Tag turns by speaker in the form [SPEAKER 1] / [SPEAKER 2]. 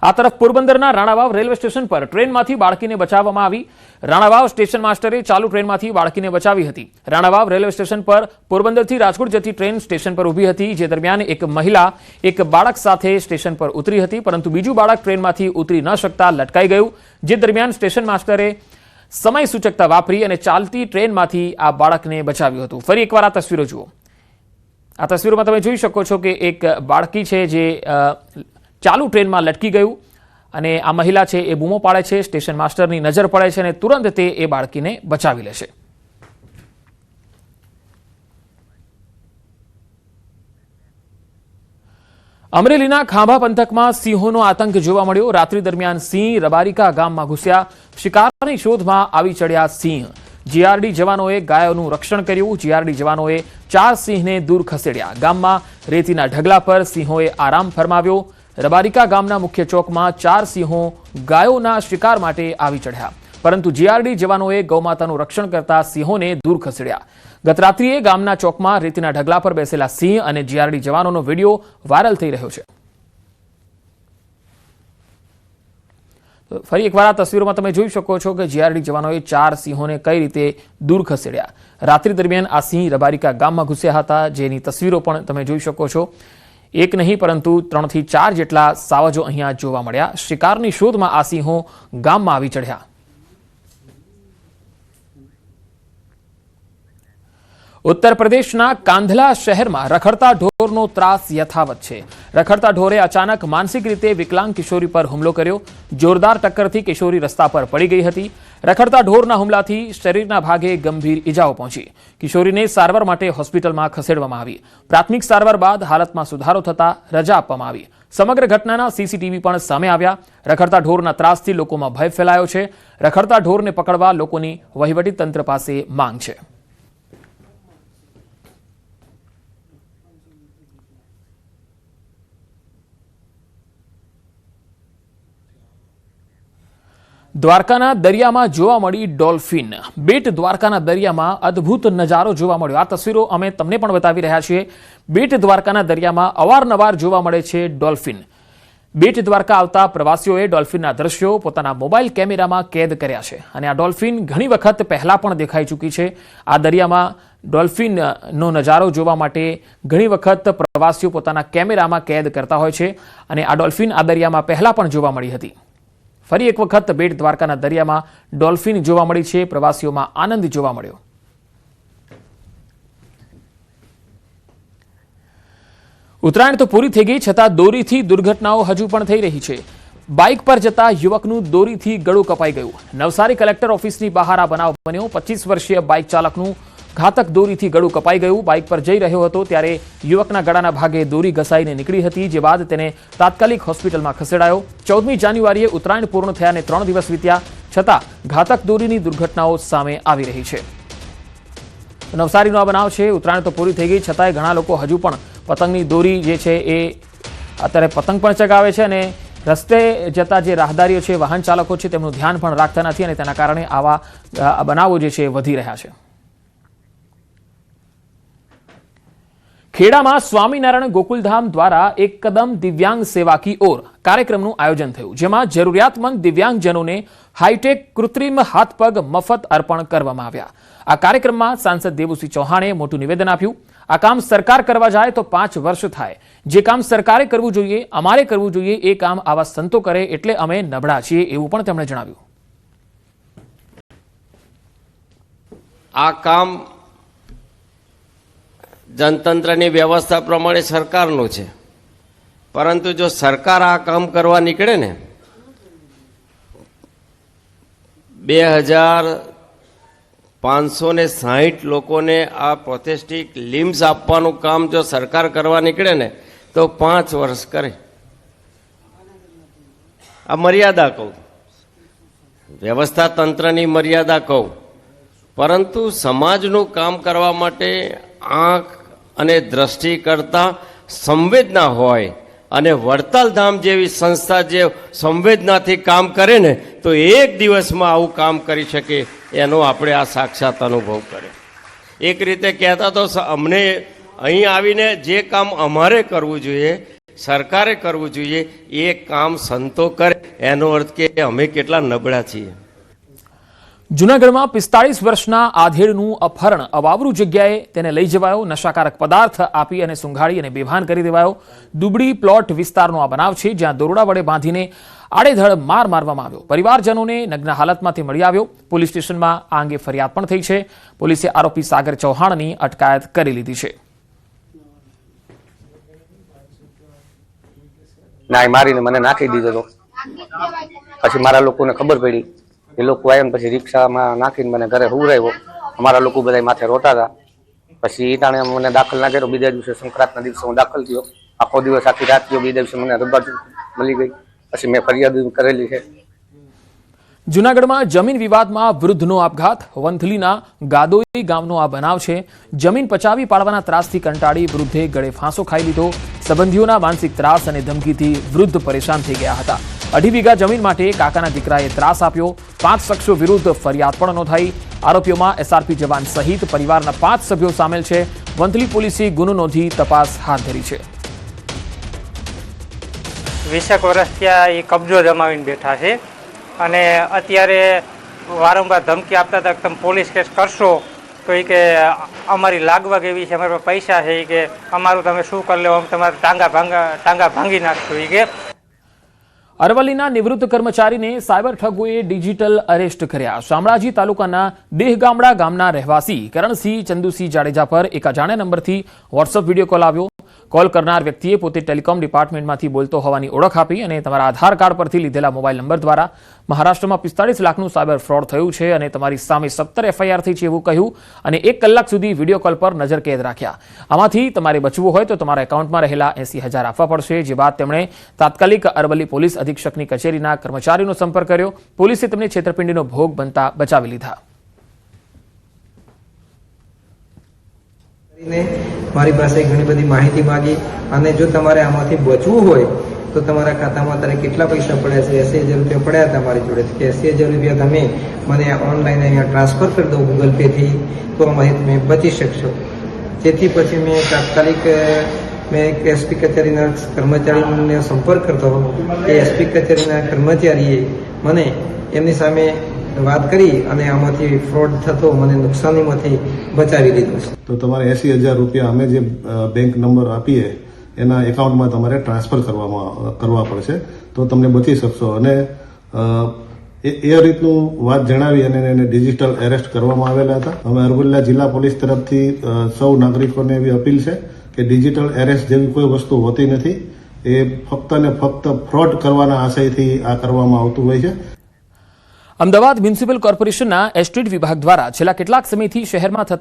[SPEAKER 1] આ તરફ પોરબંદરના રાણાવાવ રેલવે સ્ટેશન પર ટ્રેનમાંથી બાળકીને બચાવવામાં આવી। રાણાવાવ સ્ટેશન માસ્ટરે ચાલુ ટ્રેનમાંથી બાળકીને બચાવી હતી। રાણાવાવ રેલવે સ્ટેશન પર પોરબંદરથી રાજકોટ જતી ટ્રેન સ્ટેશન પર ઊભી હતી, જે દરમિયાન એક મહિલા એક બાળક સાથે સ્ટેશન પર ઉતરી હતી, પરંતુ બીજું બાળક ટ્રેનમાંથી ઉતરી ન શકતા લટકાઈ ગયું, જે દરમિયાન સ્ટેશન માસ્ટરે સમય સૂચકતા વાપરી અને ચાલતી ટ્રેનમાંથી આ બાળકને બચાવ્યું હતું। ફરી એકવાર આ તસવીરો જુઓ। આ તસવીરોમાં તમે જોઈ શકો છો કે એક બાળકી છે જે ચાલુ ટ્રેનમાં લટકી ગયું અને આ મહિલા છે એ બૂમો પાડે છે, સ્ટેશન માસ્ટરની નજર પડે છે અને તુરંત તે એ બાળકીને બચાવી લેશે। અમરેલીના ખાંભા પંથકમાં સિંહોનો આતંક જોવા મળ્યો। રાત્રિ દરમિયાન સિંહ રબારિકા ગામમાં ઘૂસ્યા, શિકારની શોધમાં આવી ચડ્યા સિંહ। જીઆરડી જવાનોએ ગાયોનું રક્ષણ કર્યું। જીઆરડી જવાનોએ 4 સિંહને દૂર ખસેડ્યા। ગામમાં રેતીના ઢગલા પર સિંહોએ આરામ ફરમાવ્યો। રબારિકા ગામના મુખ્ય ચોકમાં 4 સિંહો ગાયોના શિકાર માટે આવી ચઢ્યા, પરંતુ જીઆરડી જવાનોએ ગૌમાતાનું રક્ષણ કરતા સિંહોને દૂર ખસેડ્યા। ગત રાત્રિએ ગામના ચોકમાં રેતીના ઢગલા પર બેસેલા સિંહ અને જીઆરડી જવાનોનો વિડીયો વાયરલ થઈ રહ્યો છે। ફરી એકવાર આ તસવીરોમાં તમે જોઈ શકો છો કે જીઆરડી જવાનોએ 4 સિંહોને કઈ રીતે દૂર ખસેડ્યા। રાત્રિ દરમિયાન આ સિંહ રબારિકા ગામમાં ઘૂસ્યા હતા, જેની તસવીરો પણ તમે જોઈ શકો છો। એક નહીં પરંતુ 3 થી 4 જેટલા સાવજો અહીંયા જોવા મળ્યા। શિકારની શોધમાં આ સિંહો ગામમાં આવી ચઢ્યા। ઉત્તર પ્રદેશના કાંધલા શહેરમાં રખડતા ઢોરનો ત્રાસ યથાવત છે। રખડતા ઢોરે અચાનક માનસિક રીતે વિકલાંગ કિશોરી પર હુમલો કર્યો। જોરદાર ટક્કરથી કિશોરી રસ્તા પર પડી ગઈ હતી। રખડતા ઢોરના હુમલાથી શરીરના ભાગે ગંભીર ઈજાઓ પહોંચી। કિશોરીને સારવાર માટે હોસ્પિટલમાં ખસેડવામાં આવી। પ્રાથમિક સારવાર બાદ હાલતમાં સુધારો થતા રજા આપવામાં આવી। સમગ્ર ઘટનાના સીસીટીવી પણ સામે આવ્યા। રખડતા ઢોરના ત્રાસથી લોકોમાં ભય ફેલાયો છે। રખડતા ઢોરને પકડવા લોકોની વહીવટી તંત્ર પાસે માંગ છે। દ્વારકાના દરિયામાં જોવા મળી ડોલ્ફિન। બેટ દ્વારકાના દરિયામાં અદ્ભુત નજારો જોવા મળ્યો। આ તસવીરો અમે તમને પણ બતાવી રહ્યા છીએ। બેટ દ્વારકાના દરિયામાં અવારનવાર જોવા મળે છે ડોલ્ફિન। બેટ દ્વારકા આવતા પ્રવાસીઓએ ડોલ્ફિનના દ્રશ્યો પોતાના મોબાઈલ કેમેરામાં કેદ કર્યા છે અને આ ડોલ્ફિન ઘણી વખત પહેલા પણ દેખાઈ ચૂકી છે। આ દરિયામાં ડોલ્ફિનનો નજારો જોવા માટે ઘણી વખત પ્રવાસીઓ પોતાના કેમેરામાં કેદ કરતા હોય છે અને આ ડોલ્ફિન આ દરિયામાં પહેલા પણ જોવા મળી હતી। ફરી એક વખત બેટ દ્વારકાના દરિયામાં ડોલ્ફિન જોવા મળી છે। પ્રવાસીઓમાં આનંદ જોવા મળ્યો। ઉત્તરાયણ તો પૂરી થઈ ગઈ, છતાં દોરીથી દુર્ઘટનાઓ હજુ પણ થઈ રહી છે। બાઇક પર જતા યુવકનું દોરીથી ગળું કપાઈ ગયું। નવસારી કલેક્ટર ઓફિસની બહાર આ બનાવ બન્યો। 25 વર્ષીય બાઇક ચાલકનું ઘાતક દોરીથી ગળું કપાઈ ગયું। બાઇક પર જઈ રહ્યો હતો ત્યારે યુવકના ગળાના ભાગે દોરી ઘસાઈને નીકળી હતી, જે બાદ તેને તાત્કાલિક હોસ્પિટલમાં ખસેડાયો। 14મી જાન્યુઆરીએ ઉત્તરાયણ પૂર્ણ થયાને 3 દિવસ વીત્યા, છતાં ઘાતક દોરીની દુર્ઘટનાઓ સામે આવી રહી છે। નવસારીનો આ બનાવ છે। ઉત્તરાયણ તો પૂરી થઈ ગઈ, છતાંય ઘણા લોકો હજુ પણ પતંગની દોરી જે છે એ અત્યારે પતંગ પણ ચગાવે છે અને રસ્તે જતા જે રાહદારીઓ છે, વાહન ચાલકો છે, તેમનું ધ્યાન પણ રાખતા નથી અને તેના કારણે આવા બનાવો જે છે વધી રહ્યા છે। ખેડામાં સ્વામિનારાયણ ગોકુલધામ દ્વારા એક કદમ દિવ્યાંગ સેવા કી ઓર કાર્યક્રમનું આયોજન થયું, જેમાં જરૂરિયાતમંદ દિવ્યાંગજનોને હાઈટેક કૃત્રિમ હાથ પગ મફત અર્પણ કરવામાં આવ્યા। આ કાર્યક્રમમાં સાંસદ દેવુસિંહ ચૌહાણે મોટું નિવેદન આપ્યું। આ કામ સરકાર કરવા જાય તો 5 વર્ષ થાય। જે કામ સરકારે કરવું જોઈએ, અમારે કરવું જોઈએ, એ કામ આવા સંતો કરે એટલે અમે નબળા છીએ, એવું પણ તેમણે જણાવ્યું।
[SPEAKER 2] આ કામ જનતંત્રની વ્યવસ્થા પ્રમાણે સરકારનું છે, પરંતુ જો સરકાર આ કામ કરવા નીકળે ને 2560 લોકોને આ પ્રોથેસ્ટિક લિમ્સ આપવાનું કામ જો સરકાર કરવા નીકળે ને તો 5 વર્ષ કરે। આ મર્યાદા કહું, વ્યવસ્થા તંત્રની મર્યાદા કહું, પરંતુ સમાજનું કામ કરવા માટે આંખ અને દ્રષ્ટિ કરતા સંવેદના હોય અને વડતાલધામ જેવી સંસ્થા જે સંવેદનાથી કામ કરે ને તો એક દિવસમાં આવું કામ કરી શકે, એનો આપણે આ સાક્ષાત અનુભવ કર્યો। એક રીતે કહેતા તો અમને અહીં આવીને જે કામ અમારે કરવું જોઈએ સરકારે કરવું જોઈએ. એ કામ સંતો કરે એનો અર્થ કે અમે કેટલા નબળા છીએ.
[SPEAKER 1] જૂનાગઢમાં 45 વર્ષના આધેડનું અપહરણ અવાવરૂ જગ્યાએ તેને લઈ જવાયો, નશાકારક પદાર્થ આપી અને સૂંઘાડી અને બેભાન કરી દેવાયો. દુબડી પ્લોટ વિસ્તારનો આ બનાવ છે, જ્યાં દોરડા વડે બાંધીને આડેધડ માર મારવામાં આવ્યો. પરિવારજનોને નગ્ન હાલતમાંથી મળી આવ્યો. પોલીસ સ્ટેશનમાં આ અંગે ફરિયાદ પણ થઈ છે. પોલીસે આરોપી સાગર ચૌહાણની અટકાયત કરી લીધી છે.
[SPEAKER 3] નાય મારીને મને નાખી દીધો હતો. પછી મારા લોકોને ખબર પડી, એ લોકો આવ્યા ને પછી રિક્ષામાં નાખીને મને ઘરે હુવરાવ્યો. અમારા લોકો બધા માથે રોતા હતા. પછી એ ટાણે મને દાખલ ના કર્યો. બીજા દિવસે સંક્રાંતના દિવસે હું દાખલ થયો. આખો દિવસ આખી રાત થયો. બીજા દિવસે મને રબર મળી ગઈ. પછી મેં ફરિયાદ કરેલી છે.
[SPEAKER 1] જૂનાગઢમાં જમીન વિવાદમાં વૃદ્ધનો આપઘાત. વંથલીના ગાદોઈ ગામનો આ બનાવ છે. જમીન પચાવી પાડવાના ત્રાસથી કંટાળી વૃદ્ધે ગળે ફાંસો ખાઈ લીધો. સંબંધીઓના માનસિક ત્રાસ અને ધમકીથી વૃદ્ધ પરેશાન થઈ ગયા હતા. 2.5 વીઘા જમીન માટે કાકાના દીકરાએ ત્રાસ આપ્યો. 5 શખ્સો વિરુદ્ધ ફરિયાદ પણ નોંધાઈ. આરોપીઓમાં એસઆરપી જવાન સહિત પરિવારના 5 સભ્યો સામેલ છે. વંથલી પોલીસે ગુનો નોંધી તપાસ હાથ ધરી છે.
[SPEAKER 4] 20 વર્ષ ત્યાં એ કબજો જમાવીને બેઠા છે અને અત્યારે વારંવાર ધમકી આપતા હતા કે તમે પોલીસ કેસ કરશો તો એ કે અમારી લાગવગ એવી છે, અમારા પાસે પૈસા છે, એ કે અમારું તમે શું કરી લો, તમારે ટાંગા ભાંગી નાખશો. એ કે
[SPEAKER 1] અરવલ્લીના નિવૃત્ત કર્મચારીને સાયબર ઠગોએ ડિજિટલ અરેસ્ટ કર્યા. શામળાજી તાલુકાના દેહગામડા ગામના રહેવાસી કરણસિંહ ચંદુસિંહ જાડેજા પર એક અજાણ્યા નંબરથી વોટ્સઅપ વિડીયો કોલ આવ્યો. કોલ કરનાર વ્યક્તિએ પોતે ટેલિકોમ ડિપાર્ટમેન્ટમાંથી બોલતો હોવાની ઓળખ આપી અને તમારા આધાર કાર્ડ પરથી લીધેલા મોબાઈલ નંબર દ્વારા મહારાષ્ટ્રમાં 45 લાખનું સાયબર ફ્રોડ થયું છે અને તમારી સામે 17 FIR થઈ છે એવું કહ્યું અને 1 કલાક સુધી વિડીયો કોલ પર નજરકેદ રાખ્યા. આમાંથી તમારે બચવું હોય તો તમારા એકાઉન્ટમાં રહેલા 80,000 આપવા પડશે. જે બાદ તેમણે તાત્કાલિક અરવલ્લી પોલીસ અધિક્ષકની કચેરીના કર્મચારીનો સંપર્ક કર્યો. પોલીસે તેમને છેતરપિંડીનો ભોગ બનતા બચાવી લીધા.
[SPEAKER 5] મારી પાસે ઘણી બધી માહિતી માંગી અને જો તમારે આમાંથી બચવું હોય તો તમારા ખાતામાં અત્યારે કેટલા પૈસા પડ્યા છે, 80,000 રૂપિયા પડ્યા હતા મારી જોડે, કે 80,000 રૂપિયા તમે મને ઓનલાઈન અહીંયા ટ્રાન્સફર કરી દો ગૂગલ પેથી તો આમાંથી તમે બચી શકશો. જેથી પછી મેં તાત્કાલિક મેં એસપી કચેરીના કર્મચારીનો સંપર્ક કરતો એ એસપી કચેરીના કર્મચારીએ મને એમની સામે વાત કરી અને આમાંથી ફ્રોડ થતો મને નુકસાનીમાંથી બચાવી લીધો છે.
[SPEAKER 6] તો તમારે 80,000 રૂપિયા અમે જે બેંક નંબર આપીએ એના એકાઉન્ટમાં તમારે ટ્રાન્સફર કરવા પડશે તો તમને બચી શકશો. અને એ રીતનું વાત જણાવી અને એને ડિજિટલ એરેસ્ટ કરવામાં આવેલા હતા. અમે અરવલ્લી જિલ્લા પોલીસ તરફથી સૌ નાગરિકોને એવી અપીલ છે કે ડિજિટલ એરેસ્ટ જેવી કોઈ વસ્તુ હોતી નથી. એ ફક્ત ને ફક્ત ફ્રોડ કરવાના આશયથી આ કરવામાં આવતું હોય છે.
[SPEAKER 1] અમદાવાદ મ્યુનિસિપલ કોર્પોરેશનના એસ્ટેટ વિભાગ દ્વારા છેલ્લા કેટલાક સમયથી શહેરમાં થતા